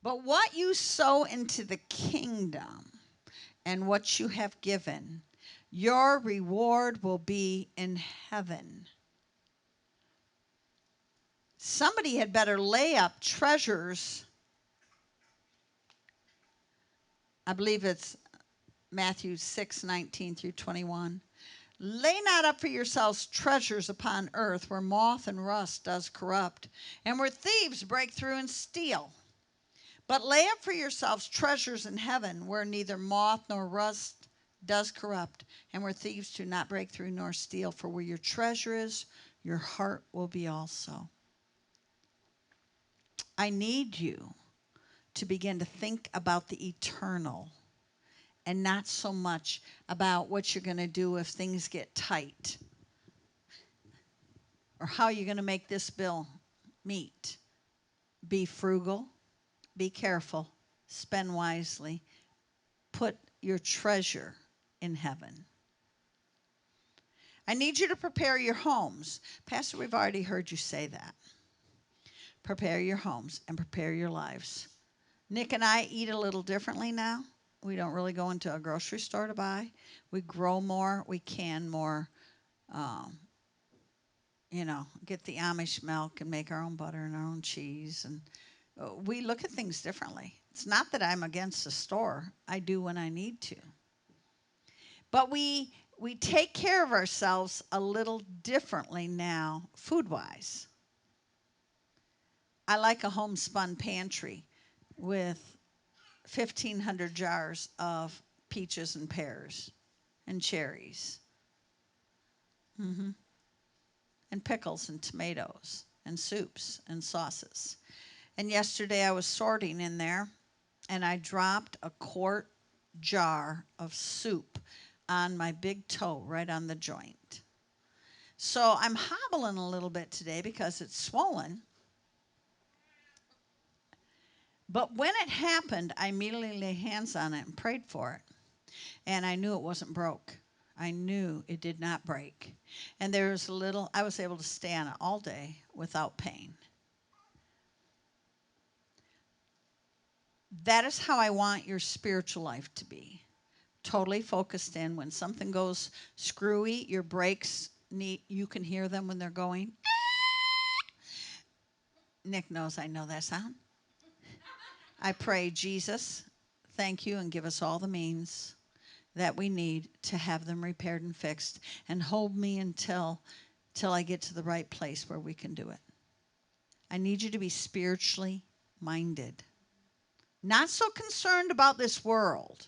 But what you sow into the kingdom and what you have given, your reward will be in heaven. Somebody had better lay up treasures. I believe it's Matthew 6:19 through 21. Lay not up for yourselves treasures upon earth where moth and rust does corrupt, and where thieves break through and steal. But lay up for yourselves treasures in heaven where neither moth nor rust does corrupt, and where thieves do not break through nor steal. For where your treasure is, your heart will be also. I need you to begin to think about the eternal and not so much about what you're going to do if things get tight or how you're going to make this bill meet. Be frugal, be careful, spend wisely, put your treasure in heaven. I need you to prepare your homes. Pastor, we've already heard you say that. Prepare your homes and prepare your lives. Nick and I eat a little differently now. We don't really go into a grocery store to buy. We grow more. We can more. Um, get the Amish milk and make our own butter and our own cheese. And we look at things differently. It's not that I'm against the store. I do when I need to. But we take care of ourselves a little differently now, food-wise. I like a homespun pantry with 1,500 jars of peaches and pears and cherries, and pickles and tomatoes and soups and sauces. And yesterday I was sorting in there, and I dropped a quart jar of soup on my big toe right on the joint. So I'm hobbling a little bit today because it's swollen. But when it happened, I immediately laid hands on it and prayed for it. And I knew it wasn't broke. I knew it did not break. And there was I was able to stay on it all day without pain. That is how I want your spiritual life to be. Totally focused in. When something goes screwy, your brakes you can hear them when they're going. Nick knows I know that sound. I pray, Jesus, thank you, and give us all the means that we need to have them repaired and fixed, and hold me until I get to the right place where we can do it. I need you to be spiritually minded, not so concerned about this world.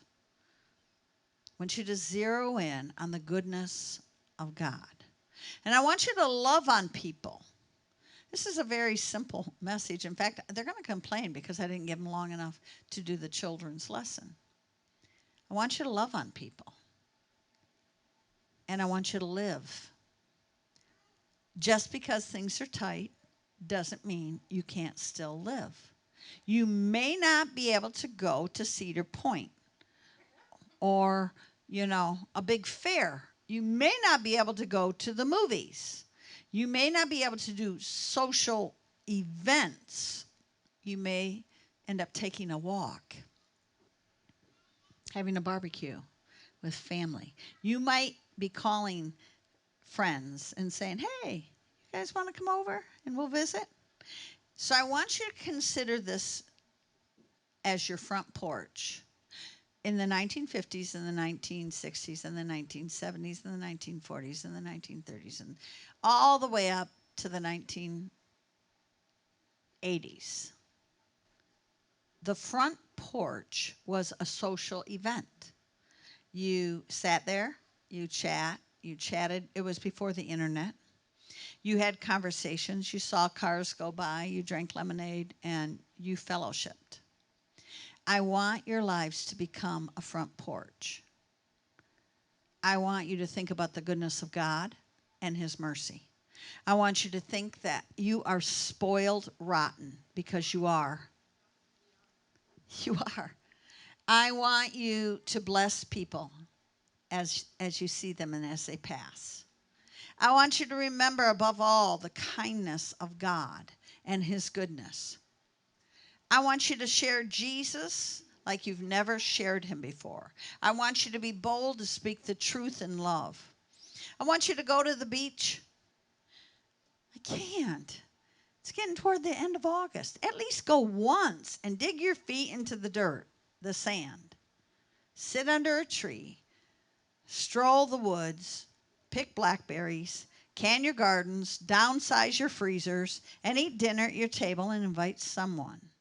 I want you to zero in on the goodness of God. And I want you to love on people. This is a very simple message. In fact, they're going to complain because I didn't give them long enough to do the children's lesson. I want you to love on people. And I want you to live. Just because things are tight doesn't mean you can't still live. You may not be able to go to Cedar Point or, a big fair. You may not be able to go to the movies. You may not be able to do social events. You may end up taking a walk, having a barbecue with family. You might be calling friends and saying, hey, you guys want to come over and we'll visit? So I want you to consider this as your front porch. In the 1950s and the 1960s and the 1970s and the 1940s and the 1930s and all the way up to the 1980s, the front porch was a social event. You sat there, you chatted. It was before the internet. You had conversations, you saw cars go by, you drank lemonade, and you fellowshipped. I want your lives to become a front porch. I want you to think about the goodness of God and His mercy. I want you to think that you are spoiled rotten, because you are. You are. I want you to bless people as you see them and as they pass. I want you to remember above all the kindness of God and His goodness. I want you to share Jesus like you've never shared him before. I want you to be bold to speak the truth in love. I want you to go to the beach. I can't. It's getting toward the end of August. At least go once and dig your feet into the dirt, the sand. Sit under a tree. Stroll the woods. Pick blackberries. Can your gardens. Downsize your freezers. And eat dinner at your table and invite someone.